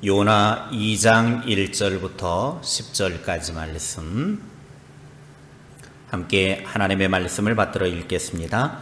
요나 2장 1절부터 10절까지 말씀 함께 하나님의 말씀을 받들어 읽겠습니다.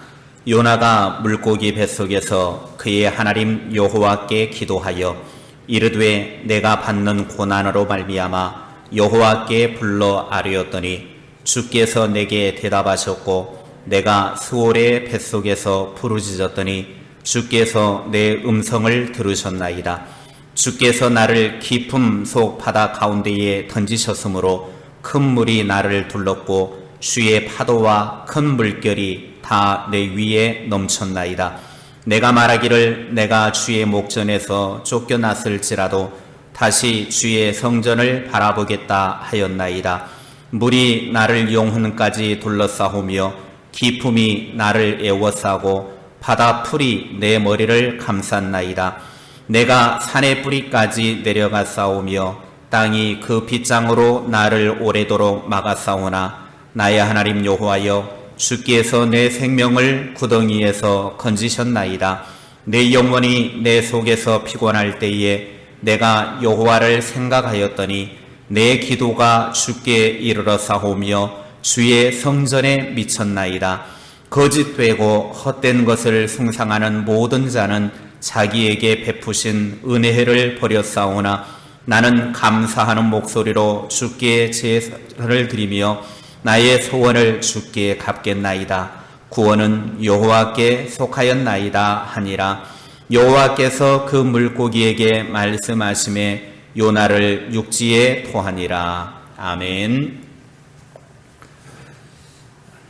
요나가 물고기 뱃속에서 그의 하나님 여호와께 기도하여 이르되 내가 받는 고난으로 말미암아 여호와께 불러 아뢰었더니 주께서 내게 대답하셨고 내가 스올의 뱃속에서 부르짖었더니 주께서 내 음성을 들으셨나이다. 주께서 나를 깊음 속 바다 가운데에 던지셨으므로 큰 물이 나를 둘렀고 주의 파도와 큰 물결이 다 내 위에 넘쳤나이다. 내가 말하기를 내가 주의 목전에서 쫓겨났을지라도 다시 주의 성전을 바라보겠다 하였나이다. 물이 나를 영혼까지 둘러싸우며 깊음이 나를 에워싸고 바다 풀이 내 머리를 감쌌나이다. 내가 산의 뿌리까지 내려가 싸우며 땅이 그 빗장으로 나를 오래도록 막아 싸우나 나의 하나님 여호와여 주께서 내 생명을 구덩이에서 건지셨나이다. 내 영혼이 내 속에서 피곤할 때에 내가 여호와를 생각하였더니 내 기도가 주께 이르러 싸우며 주의 성전에 미쳤나이다. 거짓되고 헛된 것을 숭상하는 모든 자는 자기에게 베푸신 은혜를 버렸사오나 나는 감사하는 목소리로 주께 제사를 드리며 나의 소원을 주께 갚겠나이다. 구원은 여호와께 속하였나이다 하니라. 여호와께서 그 물고기에게 말씀하심에 요나를 육지에 토하니라. 아멘.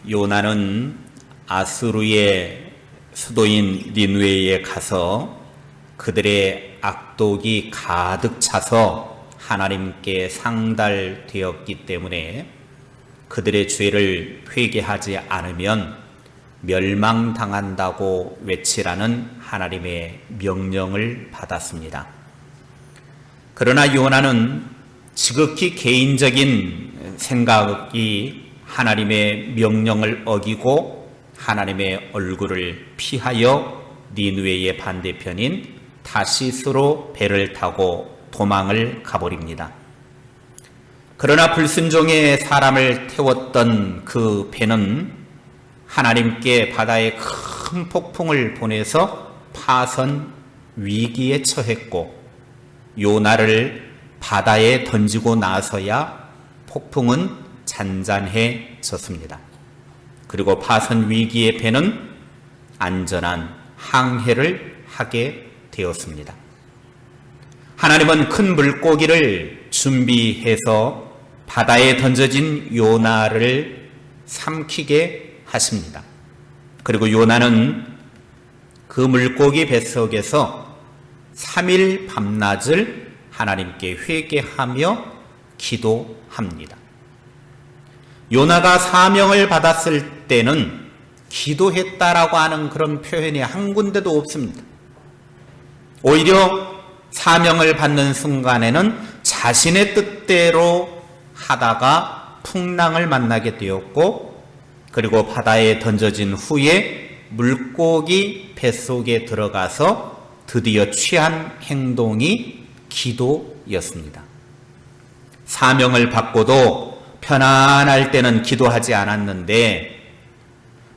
요나는 아수르의 수도인 니느웨에 가서 그들의 악독이 가득 차서 하나님께 상달되었기 때문에 그들의 죄를 회개하지 않으면 멸망당한다고 외치라는 하나님의 명령을 받았습니다. 그러나 요나는 지극히 개인적인 생각이 하나님의 명령을 어기고 하나님의 얼굴을 피하여 니느웨의 반대편인 타시스로 배를 타고 도망을 가버립니다. 그러나 불순종의 사람을 태웠던 그 배는 하나님께 바다에 큰 폭풍을 보내서 파선 위기에 처했고 요나를 바다에 던지고 나서야 폭풍은 잔잔해졌습니다. 그리고 파선 위기의 배는 안전한 항해를 하게 되었습니다. 하나님은 큰 물고기를 준비해서 바다에 던져진 요나를 삼키게 하십니다. 그리고 요나는 그 물고기 뱃속에서 3일 밤낮을 하나님께 회개하며 기도합니다. 요나가 사명을 받았을 때는 기도했다라고 하는 그런 표현이 한 군데도 없습니다. 오히려 사명을 받는 순간에는 자신의 뜻대로 하다가 풍랑을 만나게 되었고 그리고 바다에 던져진 후에 물고기 뱃속에 들어가서 드디어 취한 행동이 기도였습니다. 사명을 받고도 편안할 때는 기도하지 않았는데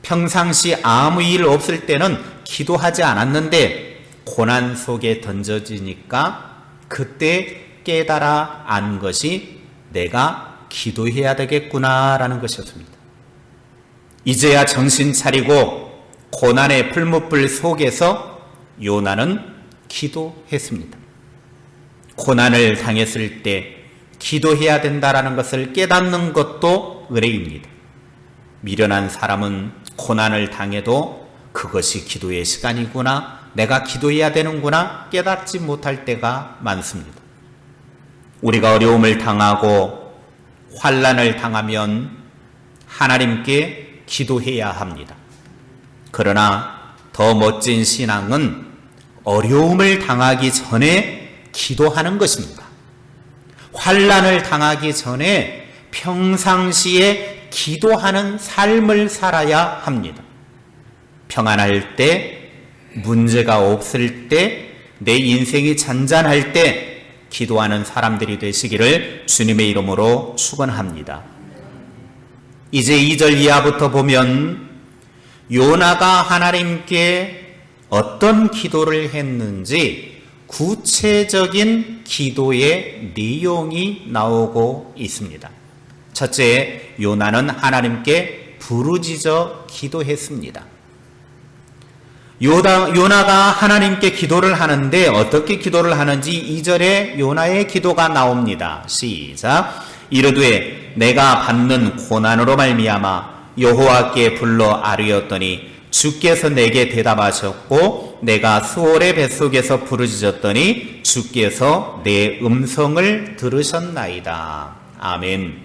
평상시 아무 일 없을 때는 기도하지 않았는데 고난 속에 던져지니까 그때 깨달아 안 것이 내가 기도해야 되겠구나라는 것이었습니다. 이제야 정신 차리고 고난의 풀무불 속에서 요나는 기도했습니다. 고난을 당했을 때 기도해야 된다라는 것을 깨닫는 것도 은혜입니다. 미련한 사람은 고난을 당해도 그것이 기도의 시간이구나, 내가 기도해야 되는구나 깨닫지 못할 때가 많습니다. 우리가 어려움을 당하고 환난을 당하면 하나님께 기도해야 합니다. 그러나 더 멋진 신앙은 어려움을 당하기 전에 기도하는 것입니다. 환난을 당하기 전에 평상시에 기도하는 삶을 살아야 합니다. 평안할 때, 문제가 없을 때, 내 인생이 잔잔할 때 기도하는 사람들이 되시기를 주님의 이름으로 축원합니다. 이제 2절 이하부터 보면 요나가 하나님께 어떤 기도를 했는지 구체적인 기도의 내용이 나오고 있습니다. 첫째, 요나는 하나님께 부르짖어 기도했습니다. 요나가 하나님께 기도를 하는데 어떻게 기도를 하는지 2절에 요나의 기도가 나옵니다. 시작. 이르되 내가 받는 고난으로 말미암아 여호와께 불러 아뢰었더니 주께서 내게 대답하셨고 내가 수월의 뱃속에서 부르짖었더니 주께서 내 음성을 들으셨나이다. 아멘.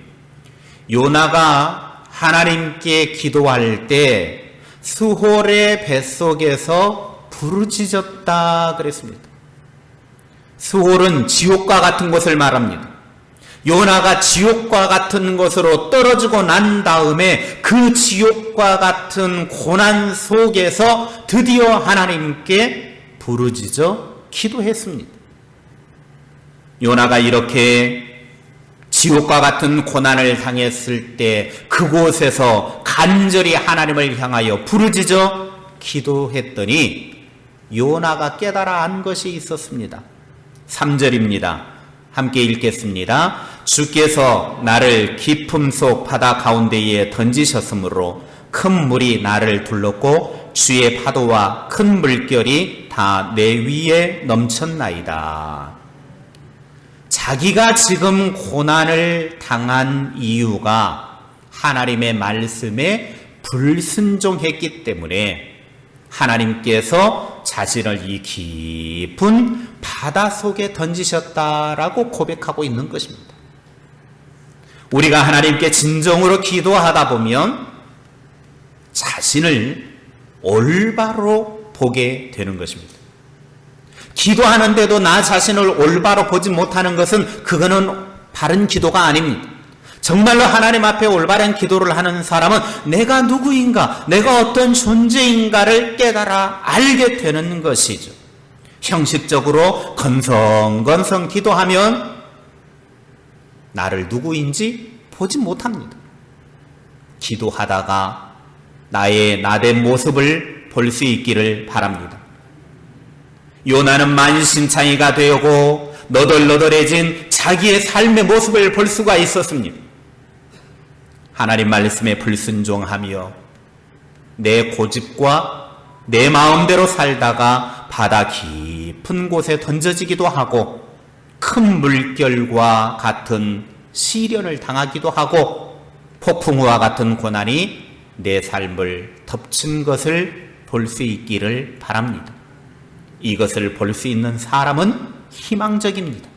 요나가 하나님께 기도할 때 수홀의 뱃속에서 부르짖었다 그랬습니다. 수홀은 지옥과 같은 곳을 말합니다. 요나가 지옥과 같은 곳으로 떨어지고 난 다음에 그 지옥과 같은 고난 속에서 드디어 하나님께 부르짖어 기도했습니다. 요나가 이렇게 지옥과 같은 고난을 당했을 때 그곳에서 간절히 하나님을 향하여 부르짖어 기도했더니 요나가 깨달아 안 것이 있었습니다. 3절입니다. 함께 읽겠습니다. 주께서 나를 깊음 속 바다 가운데에 던지셨으므로 큰 물이 나를 둘렀고 주의 파도와 큰 물결이 다 내 위에 넘쳤나이다. 자기가 지금 고난을 당한 이유가 하나님의 말씀에 불순종했기 때문에 하나님께서 자신을 이 깊은 바다 속에 던지셨다라고 고백하고 있는 것입니다. 우리가 하나님께 진정으로 기도하다 보면 자신을 올바로 보게 되는 것입니다. 기도하는데도 나 자신을 올바로 보지 못하는 것은 그거는 바른 기도가 아닙니다. 정말로 하나님 앞에 올바른 기도를 하는 사람은 내가 누구인가, 내가 어떤 존재인가를 깨달아 알게 되는 것이죠. 형식적으로 건성건성 기도하면 나를 누구인지 보지 못합니다. 기도하다가 나의 나된 모습을 볼 수 있기를 바랍니다. 요나는 만신창이가 되고 너덜너덜해진 자기의 삶의 모습을 볼 수가 있었습니다. 하나님 말씀에 불순종하며 내 고집과 내 마음대로 살다가 바다 깊은 곳에 던져지기도 하고 큰 물결과 같은 시련을 당하기도 하고 폭풍우와 같은 고난이 내 삶을 덮친 것을 볼 수 있기를 바랍니다. 이것을 볼 수 있는 사람은 희망적입니다.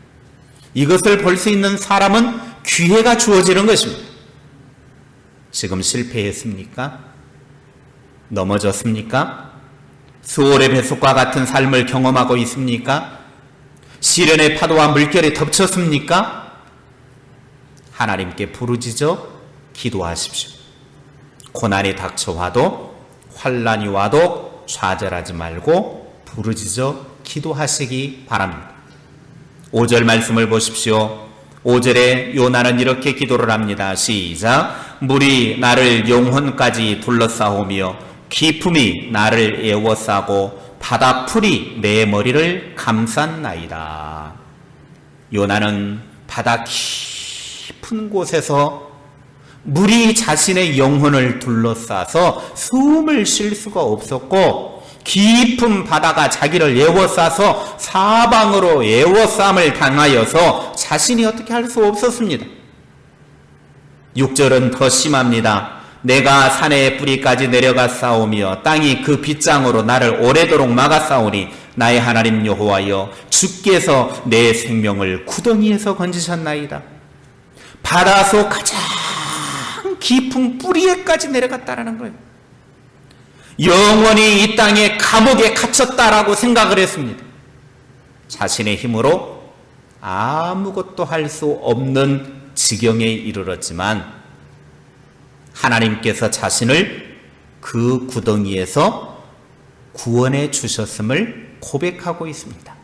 이것을 볼 수 있는 사람은 기회가 주어지는 것입니다. 지금 실패했습니까? 넘어졌습니까? 수월의 뱃속과 같은 삶을 경험하고 있습니까? 시련의 파도와 물결에 덮쳤습니까? 하나님께 부르짖어 기도하십시오. 고난이 닥쳐와도 환난이 와도 좌절하지 말고 부르짖어 기도하시기 바랍니다. 5절 말씀을 보십시오. 5절에 요나는 이렇게 기도를 합니다. 시작. 물이 나를 영혼까지 둘러싸오며 깊음이 나를 에워싸고 바다풀이 내 머리를 감쌌나이다. 요나는 바다 깊은 곳에서 물이 자신의 영혼을 둘러싸서 숨을 쉴 수가 없었고 깊은 바다가 자기를 에워싸서 사방으로 에워싸움을 당하여서 자신이 어떻게 할 수 없었습니다. 6절은 더 심합니다. 내가 산의 뿌리까지 내려가 싸우며 땅이 그 빗장으로 나를 오래도록 막아 싸우니 나의 하나님 여호와여 주께서 내 생명을 구덩이에서 건지셨나이다. 바다속 가장 깊은 뿌리에까지 내려갔다라는 거예요. 영원히 이 땅의 감옥에 갇혔다라고 생각을 했습니다. 자신의 힘으로 아무것도 할 수 없는 지경에 이르렀지만 하나님께서 자신을 그 구덩이에서 구원해 주셨음을 고백하고 있습니다.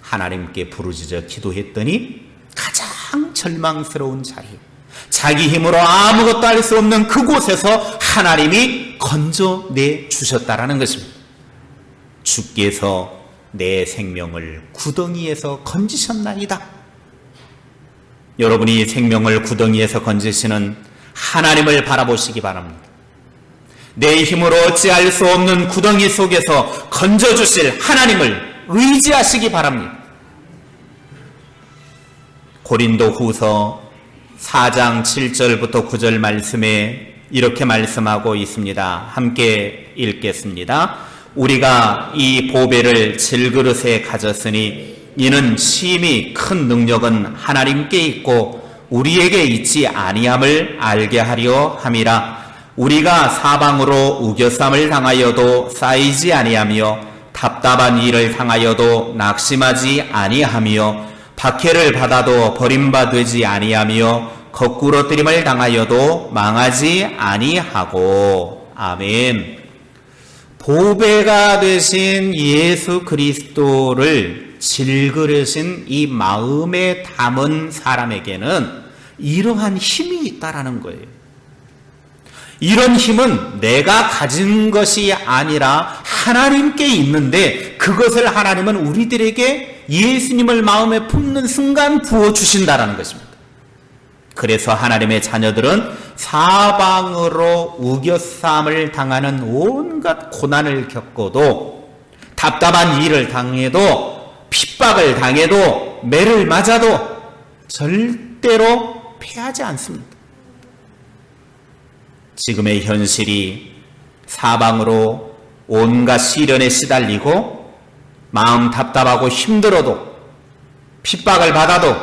하나님께 부르짖어 기도했더니 가장 절망스러운 자리, 자기 힘으로 아무것도 할 수 없는 그곳에서 하나님이 건져내 주셨다라는 것입니다. 주께서 내 생명을 구덩이에서 건지셨나이다. 여러분이 생명을 구덩이에서 건지시는 하나님을 바라보시기 바랍니다. 내 힘으로 어찌할 수 없는 구덩이 속에서 건져주실 하나님을 의지하시기 바랍니다. 고린도 후서 4장 7절부터 9절 말씀에 이렇게 말씀하고 있습니다. 함께 읽겠습니다. 우리가 이 보배를 질그릇에 가졌으니 이는 심히 큰 능력은 하나님께 있고 우리에게 있지 아니함을 알게 하려 함이라. 우리가 사방으로 우겨쌈을 당하여도 쌓이지 아니하며 답답한 일을 당하여도 낙심하지 아니하며 박해를 받아도 버림받지 아니하며 거꾸러뜨림을 당하여도 망하지 아니하고. 아멘. 보배가 되신 예수 그리스도를 질그릇인 이 마음에 담은 사람에게는 이러한 힘이 있다라는 거예요. 이런 힘은 내가 가진 것이 아니라 하나님께 있는데 그것을 하나님은 우리들에게 예수님을 마음에 품는 순간 부어주신다라는 것입니다. 그래서 하나님의 자녀들은 사방으로 우겨쌈을 당하는 온갖 고난을 겪어도, 답답한 일을 당해도, 핍박을 당해도, 매를 맞아도 절대로 패하지 않습니다. 지금의 현실이 사방으로 온갖 시련에 시달리고 마음 답답하고 힘들어도, 핍박을 받아도,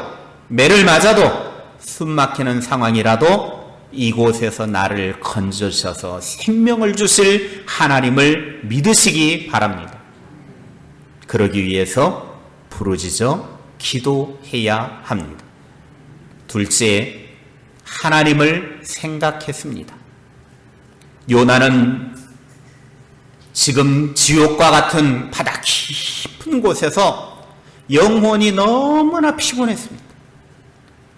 매를 맞아도, 숨 막히는 상황이라도 이곳에서 나를 건져주셔서 생명을 주실 하나님을 믿으시기 바랍니다. 그러기 위해서 부르짖어 기도해야 합니다. 둘째, 하나님을 생각했습니다. 요나는 지금 지옥과 같은 바다 깊은 곳에서 영혼이 너무나 피곤했습니다.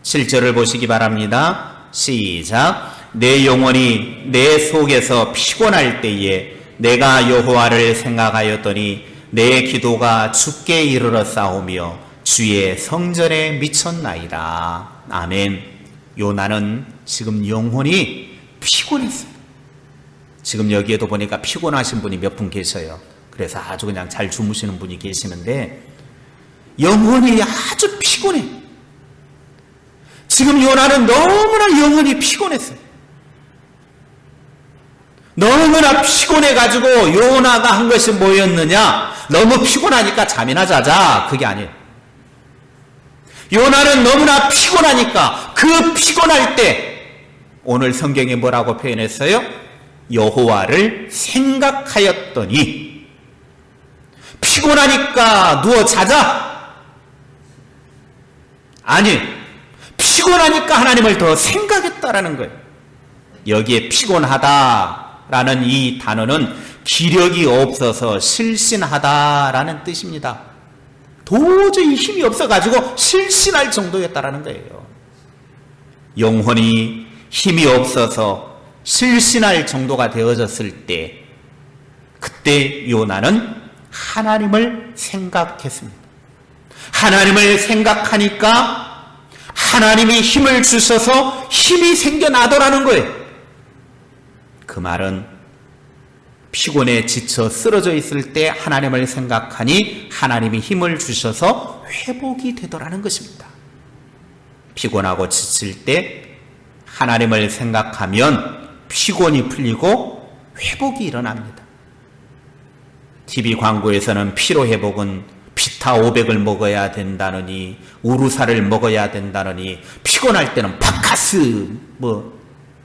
7절을 보시기 바랍니다. 시작. 내 영혼이 내 속에서 피곤할 때에 내가 여호와를 생각하였더니 내 기도가 주께 이르러 싸우며 주의 성전에 미쳤나이다. 아멘. 요나는 지금 영혼이 피곤했어요. 지금 여기에도 보니까 피곤하신 분이 몇 분 계셔요. 그래서 아주 그냥 잘 주무시는 분이 계시는데 영혼이 아주 피곤해. 지금 요나는 너무나 영혼이 피곤했어요. 너무나 피곤해가지고 요나가 한 것이 뭐였느냐? 너무 피곤하니까 잠이나 자자. 그게 아니에요. 요나는 너무나 피곤하니까 그 피곤할 때 오늘 성경에 뭐라고 표현했어요? 여호와를 생각하였더니. 피곤하니까 누워 자자? 아니, 피곤하니까 하나님을 더 생각했다라는 거예요. 여기에 피곤하다라는 이 단어는 기력이 없어서 실신하다라는 뜻입니다. 도저히 힘이 없어가지고 실신할 정도였다라는 거예요. 영혼이 힘이 없어서 실신할 정도가 되어졌을 때, 그때 요나는 하나님을 생각했습니다. 하나님을 생각하니까 하나님이 힘을 주셔서 힘이 생겨나더라는 거예요. 그 말은 피곤에 지쳐 쓰러져 있을 때 하나님을 생각하니 하나님이 힘을 주셔서 회복이 되더라는 것입니다. 피곤하고 지칠 때 하나님을 생각하면 피곤이 풀리고 회복이 일어납니다. TV 광고에서는 피로회복은 비타 500을 먹어야 된다느니, 우루사를 먹어야 된다느니, 피곤할 때는 바카스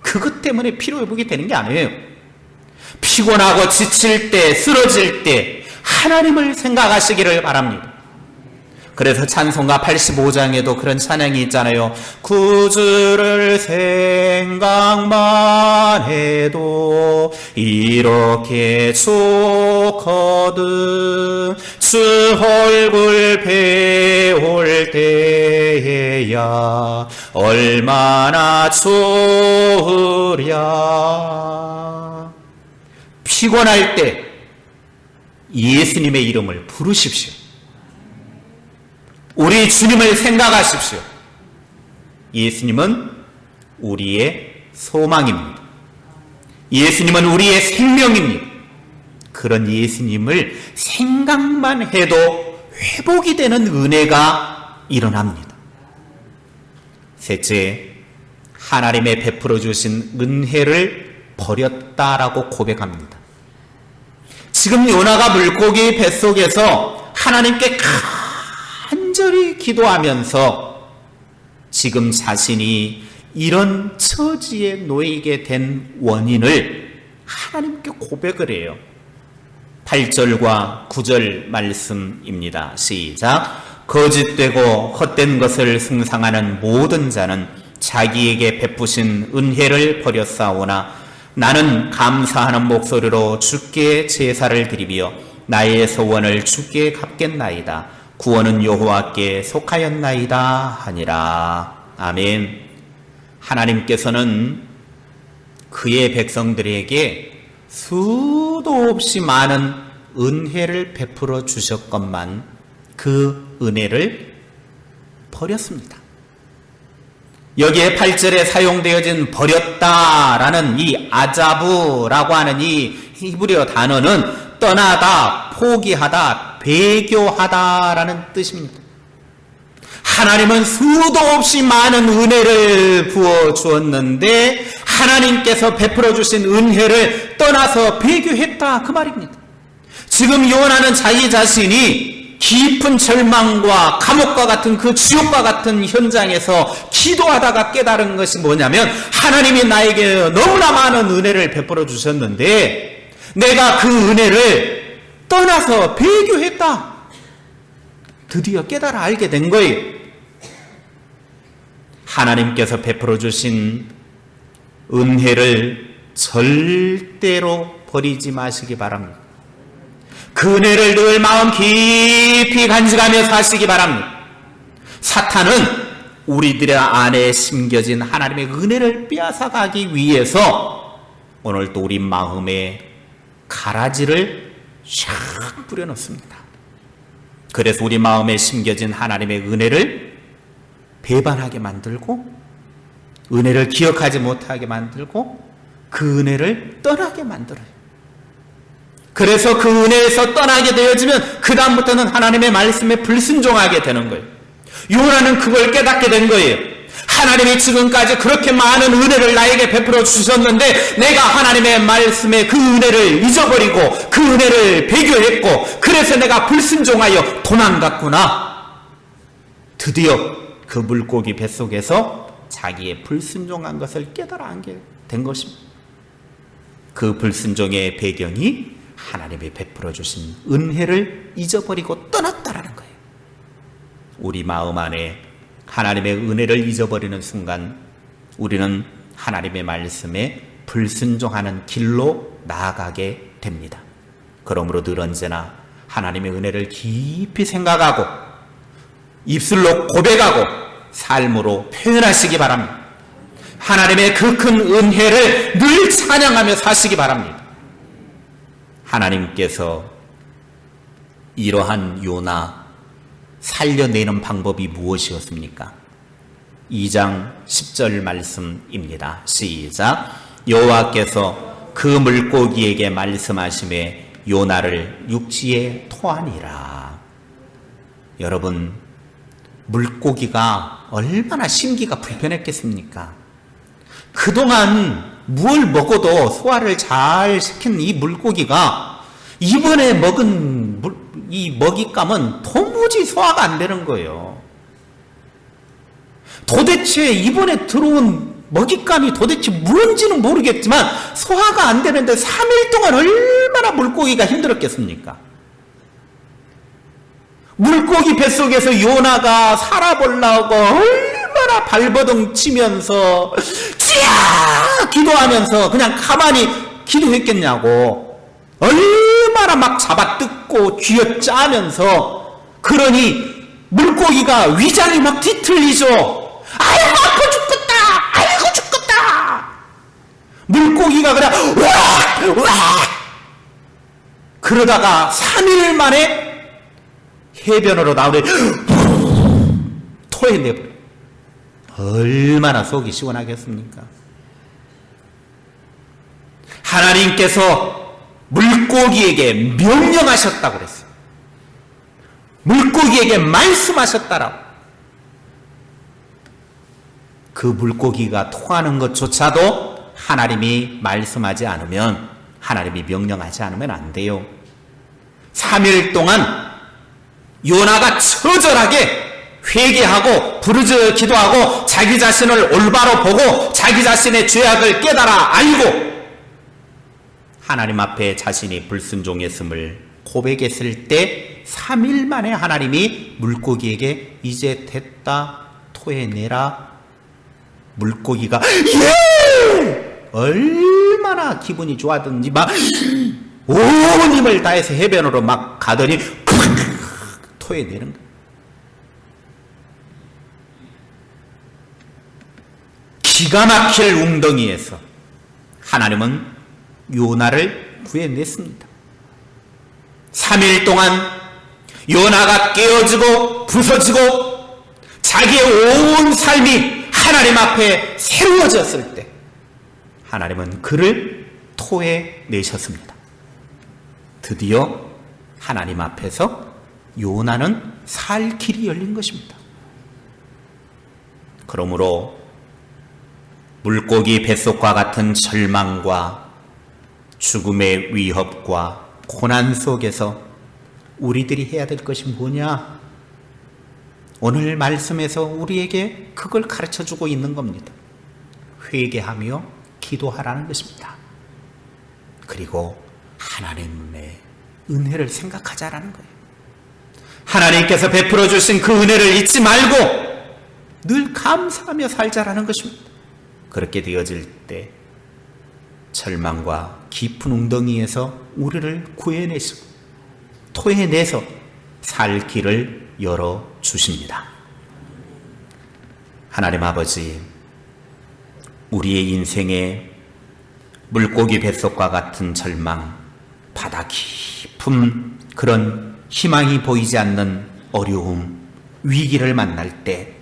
그것 때문에 피로회복이 되는 게 아니에요. 피곤하고 지칠 때, 쓰러질 때 하나님을 생각하시기를 바랍니다. 그래서 찬송가 85장에도 그런 찬양이 있잖아요. 구주를 생각만 해도 이렇게 좋거든, 주 얼굴 될 때에야 얼마나 좋으랴. 피곤할 때 예수님의 이름을 부르십시오. 우리 주님을 생각하십시오. 예수님은 우리의 소망입니다. 예수님은 우리의 생명입니다. 그런 예수님을 생각만 해도 회복이 되는 은혜가 일어납니다. 셋째, 하나님의 베풀어 주신 은혜를 버렸다라고 고백합니다. 지금 요나가 물고기 뱃속에서 하나님께 간절히 기도하면서 지금 자신이 이런 처지에 놓이게 된 원인을 하나님께 고백을 해요. 8절과 9절 말씀입니다. 시작. 거짓되고 헛된 것을 숭상하는 모든 자는 자기에게 베푸신 은혜를 버렸사오나 나는 감사하는 목소리로 주께 제사를 드리며 나의 소원을 주께 갚겠나이다. 구원은 여호와께 속하였나이다 하니라. 아멘. 하나님께서는 그의 백성들에게 수도 없이 많은 은혜를 베풀어 주셨건만 그 은혜를 버렸습니다. 여기에 8절에 사용되어진 버렸다라는 이 아자부라고 하는 이 히브리어 단어는 떠나다, 포기하다, 배교하다라는 뜻입니다. 하나님은 수도 없이 많은 은혜를 부어 주었는데 하나님께서 베풀어 주신 은혜를 떠나서 배교했다 그 말입니다. 지금 요나는 자기 자신이 깊은 절망과 감옥과 같은 그 지옥과 같은 현장에서 기도하다가 깨달은 것이 뭐냐면 하나님이 나에게 너무나 많은 은혜를 베풀어 주셨는데 내가 그 은혜를 떠나서 배교했다. 드디어 깨달아 알게 된 거예요. 하나님께서 베풀어 주신 은혜를 절대로 버리지 마시기 바랍니다. 그 은혜를 늘 마음 깊이 간직하며 사시기 바랍니다. 사탄은 우리들의 안에 심겨진 하나님의 은혜를 빼앗아가기 위해서 오늘 또 우리 마음에 가라지를 샥 뿌려놓습니다. 그래서 우리 마음에 심겨진 하나님의 은혜를 배반하게 만들고 은혜를 기억하지 못하게 만들고 그 은혜를 떠나게 만들어요. 그래서 그 은혜에서 떠나게 되어지면 그 다음부터는 하나님의 말씀에 불순종하게 되는 거예요. 요나는 그걸 깨닫게 된 거예요. 하나님이 지금까지 그렇게 많은 은혜를 나에게 베풀어 주셨는데 내가 하나님의 말씀에 그 은혜를 잊어버리고 그 은혜를 배교했고 그래서 내가 불순종하여 도망갔구나. 드디어 그 물고기 뱃속에서 자기의 불순종한 것을 깨달아 알게 된 것입니다. 그 불순종의 배경이 하나님이 베풀어 주신 은혜를 잊어버리고 떠났다라는 거예요. 우리 마음 안에 하나님의 은혜를 잊어버리는 순간 우리는 하나님의 말씀에 불순종하는 길로 나아가게 됩니다. 그러므로 늘 언제나 하나님의 은혜를 깊이 생각하고 입술로 고백하고 삶으로 표현하시기 바랍니다. 하나님의 그 큰 은혜를 늘 찬양하며 사시기 바랍니다. 하나님께서 이러한 요나 살려내는 방법이 무엇이었습니까? 2장 10절 말씀입니다. 시작. 여호와께서 그 물고기에게 말씀하시매 요나를 육지에 토하니라. 여러분, 물고기가 얼마나 심기가 불편했겠습니까? 그동안 뭘 먹어도 소화를 잘 시킨 이 물고기가 이번에 먹은 이 먹잇감은 도무지 소화가 안 되는 거예요. 도대체 이번에 들어온 먹잇감이 도대체 뭔지는 모르겠지만 소화가 안 되는데 3일 동안 얼마나 물고기가 힘들었겠습니까? 물고기 뱃속에서 요나가 살아보려고 얼마나 발버둥 치면서 쥐야 기도하면서 그냥 가만히 기도했겠냐고. 얼마나 막 잡아뜯고 쥐어짜면서 그러니 물고기가 위장이 막 뒤틀리죠. 아이고 아파 죽겠다. 아이고 죽겠다. 물고기가 그냥 으악 그러다가 3일 만에 해변으로 나오니 토해내버려. 얼마나 속이 시원하겠습니까? 하나님께서 물고기에게 명령하셨다고 그랬어요. 물고기에게 말씀하셨다라고. 그 물고기가 토하는 것조차도 하나님이 말씀하지 않으면, 하나님이 명령하지 않으면 안 돼요. 3일 동안 요나가 처절하게 회개하고 부르짖어 기도하고 자기 자신을 올바로 보고 자기 자신의 죄악을 깨달아 알고 하나님 앞에 자신이 불순종했음을 고백했을 때 3일 만에 하나님이 물고기에게 이제 됐다 토해내라. 물고기가 예! 얼마나 기분이 좋았든지 막 온 힘을 다해서 해변으로 막 가더니 토해내는 거예요. 기가 막힐 웅덩이에서 하나님은 요나를 구해냈습니다. 3일 동안 요나가 깨어지고 부서지고 자기의 온 삶이 하나님 앞에 새로워졌을 때 하나님은 그를 토해내셨습니다. 드디어 하나님 앞에서 요나는 살 길이 열린 것입니다. 그러므로 물고기 뱃속과 같은 절망과 죽음의 위협과 고난 속에서 우리들이 해야 될 것이 뭐냐? 오늘 말씀에서 우리에게 그걸 가르쳐주고 있는 겁니다. 회개하며 기도하라는 것입니다. 그리고 하나님의 은혜를 생각하자라는 거예요. 하나님께서 베풀어 주신 그 은혜를 잊지 말고 늘 감사하며 살자라는 것입니다. 그렇게 되어질 때 절망과 깊은 웅덩이에서 우리를 구해내시고 토해내서 살 길을 열어주십니다. 하나님 아버지, 우리의 인생에 물고기 뱃속과 같은 절망, 바다 깊은 그런 희망이 보이지 않는 어려움, 위기를 만날 때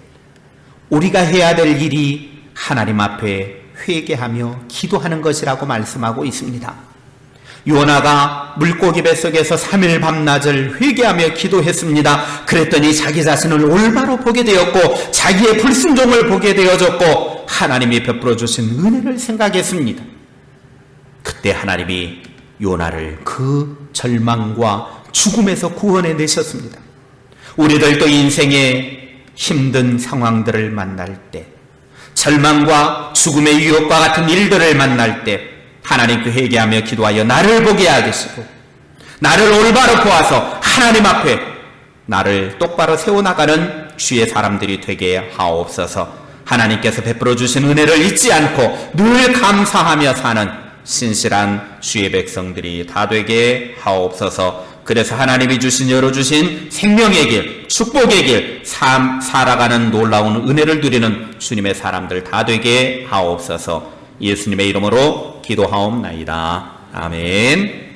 우리가 해야 될 일이 하나님 앞에 회개하며 기도하는 것이라고 말씀하고 있습니다. 요나가 물고기 뱃속에서 3일 밤낮을 회개하며 기도했습니다. 그랬더니 자기 자신을 올바로 보게 되었고 자기의 불순종을 보게 되어졌고 하나님이 베풀어 주신 은혜를 생각했습니다. 그때 하나님이 요나를 그 절망과 죽음에서 구원해 내셨습니다. 우리들도 인생의 힘든 상황들을 만날 때, 절망과 죽음의 유혹과 같은 일들을 만날 때 하나님께 회개하며 기도하여 나를 보게 하시고 나를 올바로 보아서 하나님 앞에 나를 똑바로 세워나가는 주의 사람들이 되게 하옵소서. 하나님께서 베풀어 주신 은혜를 잊지 않고 늘 감사하며 사는 신실한 주의 백성들이 다 되게 하옵소서. 그래서 하나님이 열어주신 생명의 길, 축복의 길, 살아가는 놀라운 은혜를 누리는 주님의 사람들 다 되게 하옵소서. 예수님의 이름으로 기도하옵나이다. 아멘.